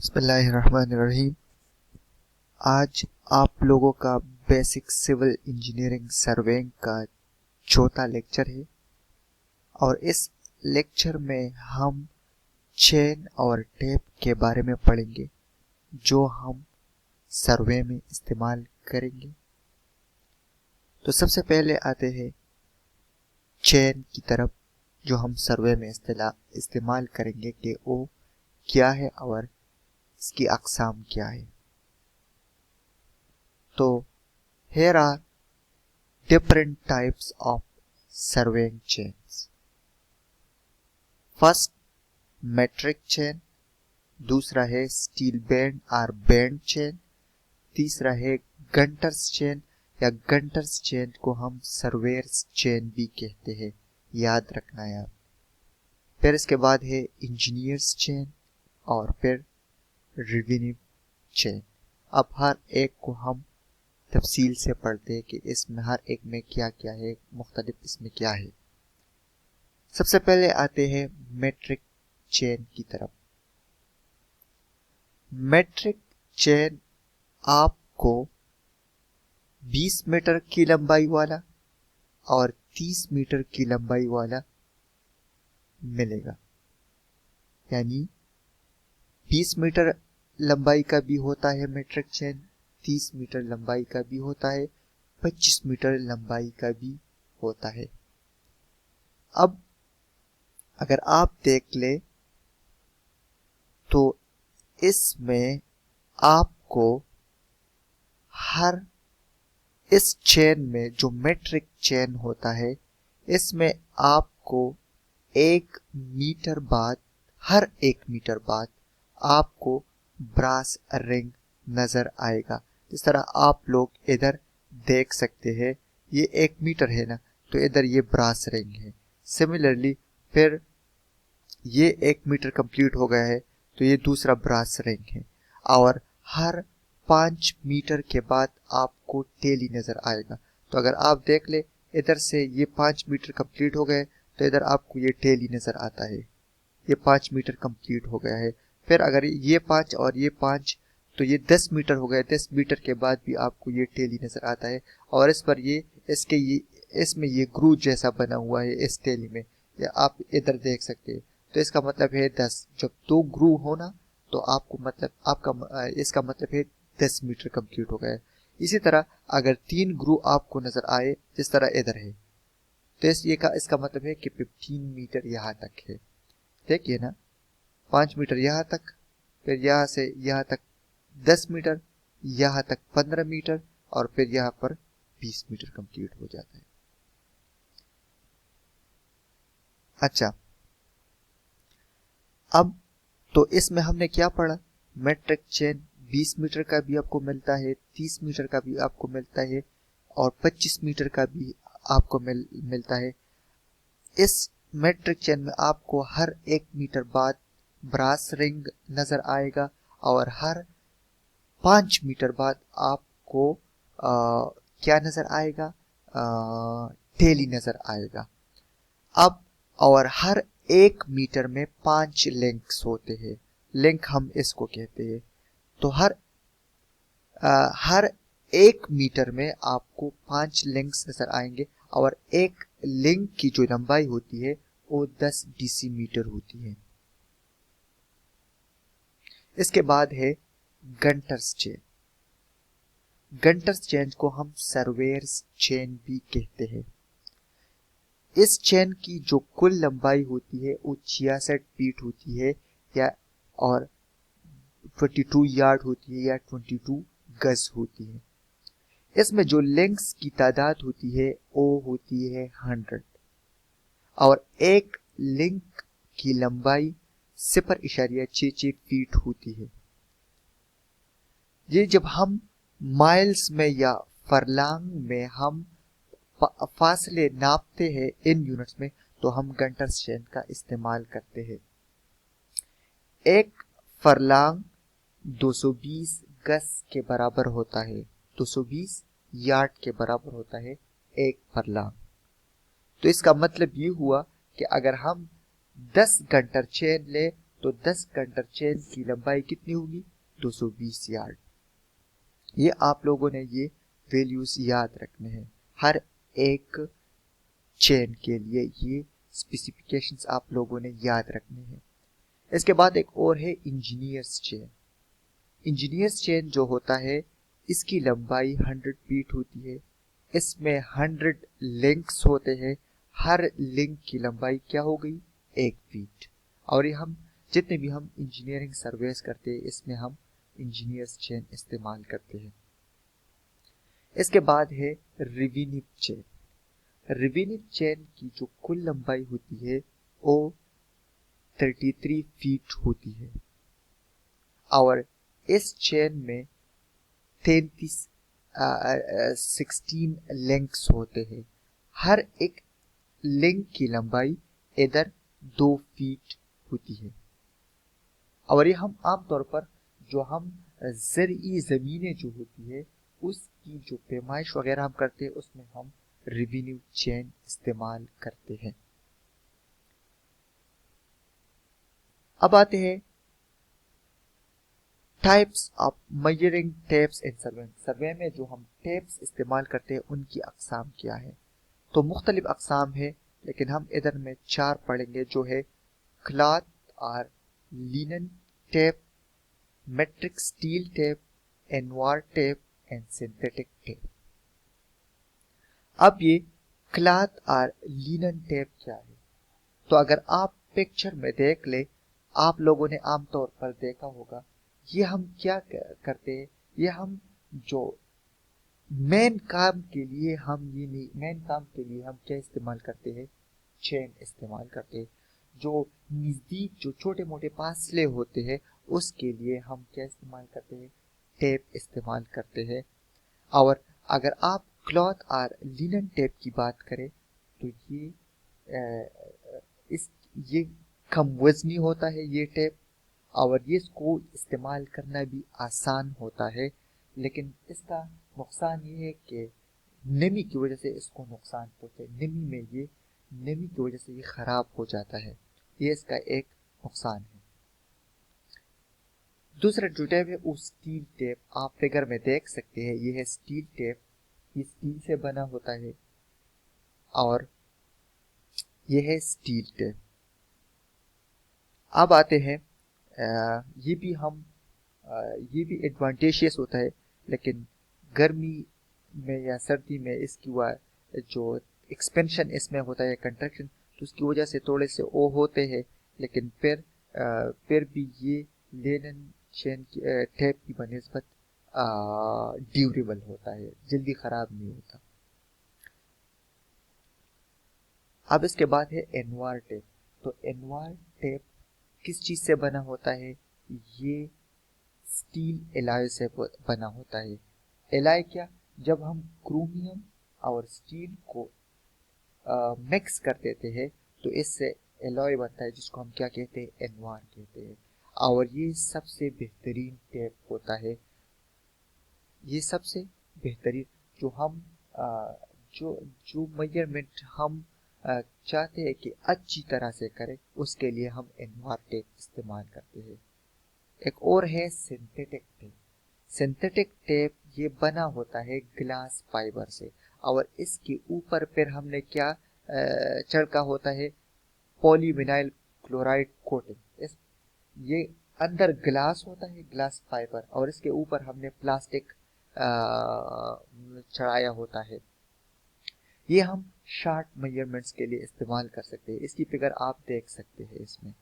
बिस्मिल्लाहिर्रहमानिर्रहीम। आज आप लोगों का बेसिक सिविल इंजीनियरिंग सर्वेइंग का चौथा लेक्चर है और इस लेक्चर में हम चेन और टेप के बारे में पढ़ेंगे जो हम सर्वे में इस्तेमाल करेंगे। तो सबसे पहले आते हैं चेन की तरफ, जो हम सर्वे में इस्तेमाल करेंगे कि वो क्या है और इसकी अक़साम क्या है। तो here are different types of surveying chains. First, metric chain, दूसरा है स्टील बैंड और बैंड चेन, तीसरा है गंटर्स चेन या गंटर्स चेन को हम सर्वेयर्स चेन भी कहते हैं, याद रखना है। फिर इसके बाद है इंजीनियर्स चेन और फिर रेवेन्यू चेन। अब हर एक को हम तफसील से पढ़ते हैं कि इसमें हर एक में क्या क्या है, मुख्तलिफ इसमें क्या है। सबसे पहले आते हैं मेट्रिक चेन की तरफ। मेट्रिक चेन आपको 20 मीटर की लंबाई वाला और 30 मीटर की लंबाई वाला मिलेगा, यानी 20 मीटर लंबाई का भी होता है मेट्रिक चेन, 30 मीटर लंबाई का भी होता है, 25 मीटर लंबाई का भी होता है। अब अगर आप देख ले तो इसमें आपको इस चेन में जो मेट्रिक चेन होता है, इसमें आपको हर एक मीटर बाद आपको ब्रास रिंग नजर आएगा। जिस तरह आप लोग इधर देख सकते हैं, ये 1 मीटर है ना, तो इधर ये ब्रास रिंग है। सिमिलरली फिर ये 1 मीटर कंप्लीट हो गया है तो ये दूसरा ब्रास रिंग है, और हर 5 मीटर के बाद आपको टेली नजर आएगा। तो अगर आप देख ले इधर से ये 5 मीटर कंप्लीट हो गए तो इधर आपको ये टेली नजर आता है, ये 5 मीटर कंप्लीट हो गया है। फिर अगर ये 5 और ये 5 तो ये 10 मीटर हो गए, 10 मीटर के बाद भी आपको ये टेली नजर आता है, और इस पर इसमें ये ग्रूव जैसा बना हुआ है इस टेली में, या आप इधर देख सकते हैं। तो इसका मतलब है 10। जब 2 ग्रूव हो ना तो इसका मतलब है 10 मीटर कंप्लीट हो गया। इसी तरह अगर 3 ग्रूव आपको नजर आए जिस तरह इधर है, तो इसका मतलब है कि 15 मीटर यहाँ तक है। देखिए ना, 5 मीटर यहाँ तक, फिर यहाँ से यहाँ तक 10 मीटर, यहाँ तक 15 मीटर, और फिर यहाँ पर 20 मीटर कंप्लीट हो जाता है। अच्छा, अब तो इसमें हमने क्या पढ़ा? मेट्रिक चेन 20 मीटर का भी आपको मिलता है, 30 मीटर का भी आपको मिलता है, और 25 मीटर का भी आपको मिलता है। इस मेट्रिक चेन में आपको हर 1 मीटर बाद ब्रास रिंग नजर आएगा, और हर 5 मीटर बाद आपको क्या नजर आएगा? टेली नजर आएगा। अब और हर 1 मीटर में 5 लिंक्स होते हैं, लिंक हम इसको कहते हैं। तो हर 1 मीटर में आपको 5 लिंक्स नजर आएंगे, और एक लिंक की जो लंबाई होती है वो 10 डेसीमीटर होती है। इसके बाद है गंटर्स चेन। गंटर्स चेन को हम सर्वेयर्स चेन भी कहते हैं। इस चेन की जो कुल लंबाई होती है वो 66 फीट होती है, और 22 यार्ड होती है, या 22 गज होती है। इसमें जो लिंक्स की तादाद होती है वो होती है 100, और एक लिंक की लंबाई 0.66 फीट होती है। ये जब हम माइल्स में या फरलांग में हम फासले नापते हैं इन यूनिट्स में, तो हम गंटर्स चेन का इस्तेमाल करते हैं। एक फरलांग 220 गज के बराबर होता है, 220 यार्ड के बराबर होता है एक फरलांग। तो इसका मतलब ये हुआ कि अगर हम 10 गंटर चेन ले तो 10 कंडक्टर चेन की लंबाई कितनी होगी? 220 यार्ड। ये आप लोगों ने ये वैल्यूज याद रखने हैं हर एक चेन के लिए, ये स्पेसिफिकेशंस आप लोगों ने याद रखने हैं। इसके बाद एक और है इंजीनियर्स चेन। इंजीनियर्स चेन जो होता है इसकी लंबाई 100 फीट होती है। इसमें 100 लिंक्स होते हैं, हर लिंक की लंबाई क्या हो गई? 1 फीट। और ये हम जितने भी हम इंजीनियरिंग सर्वेस करते हैं इसमें हम इंजीनियर्स चेन इस्तेमाल करते हैं। इसके बाद है रिवेन्यू चेन। रिवेन्यू चेन की जो कुल लंबाई होती है वो 33 फीट होती है और इस चेन में 16 लिंक्स होते हैं। हर एक लिंक की लंबाई इधर 2 फीट होती है और ये हम आमतौर पर जो हम ज़रई ज़मीनें जो होती है उसकी जो पैमाइश वगैरह हम करते हैं उसमें हम रिवेन्यू चेन इस्तेमाल करते हैं। अब आते हैं टाइप्स ऑफ मेजरिंग टेप्स इन सर्वे। सर्वे में जो हम टेप्स इस्तेमाल करते हैं उनकी अकसाम क्या है? तो मुख्तलिफ अकसाम है, लेकिन हम इधर में 4 पढ़ेंगे जो है क्लॉथ और linen tape, metric steel tape, invar tape and synthetic tape. अब ये क्लॉथ और लिनन टेप क्या है? तो अगर आप पिक्चर में देख ले, आप लोगों ने आमतौर पर देखा होगा ये हम क्या करते हैं, ये हम जो मेन काम के लिए हम ये नहीं, मेन काम के लिए हम क्या इस्तेमाल करते हैं? चेन इस्तेमाल करते हैं। जो नज़दीक जो छोटे मोटे फासले होते हैं उसके लिए हम क्या इस्तेमाल करते हैं? टेप इस्तेमाल करते हैं। और अगर आप क्लॉथ और लिनन टेप की बात करें तो ये कम वजनी होता है ये टेप और ये इसको इस्तेमाल करना भी आसान होता है, लेकिन इसका नुकसान ये है कि नमी की वजह से इसको नुकसान पहुंचे। नमी की वजह से ये ख़राब हो जाता है, ये इसका एक नुकसान है। दूसरा जो टेप है वो स्टील टेप, आप फिगर में देख सकते हैं ये है स्टील टेप, ये स्टील से बना होता है और ये है स्टील टेप। अब आते हैं ये भी एडवांटेजियस होता है, लेकिन गर्मी में या सर्दी में इसकी जो एक्सपेंशन इसमें होता है कंट्रैक्शन, तो उसकी वजह से थोड़े से ओ होते हैं, लेकिन फिर भी ये लिनन चेन की टेप की बनिस्बत ड्यूरेबल होता है, जल्दी ख़राब नहीं होता। अब इसके बाद है एनवार टेप। तो एनवार टेप किस चीज़ से बना होता है? ये स्टील एलॉय से बना होता है। एलॉय क्या? जब हम क्रोमियम और स्टील को मिक्स कर देते हैं तो इससे एलॉय बनता है जिसको हम क्या कहते हैं? एनवार कहते हैं। और ये सबसे बेहतरीन टेप होता है, ये सबसे बेहतरीन जो हम जो जो मेजरमेंट हम चाहते हैं कि अच्छी तरह से करें उसके लिए हम एनवार टेप इस्तेमाल करते हैं। एक और है सिंथेटिक टेप। सिंथेटिक टेप ये बना होता है ग्लास फाइबर से और इसके ऊपर फिर हमने क्या छिड़का होता है? Polyvinyl chloride coating. ये अंदर ग्लास होता है, ग्लास फाइबर, और इसके ऊपर हमने प्लास्टिक चढ़ाया होता है। ये हम शार्ट मेजरमेंट्स के लिए इस्तेमाल कर सकते हैं। इसकी फिगर आप देख सकते हैं इसमें।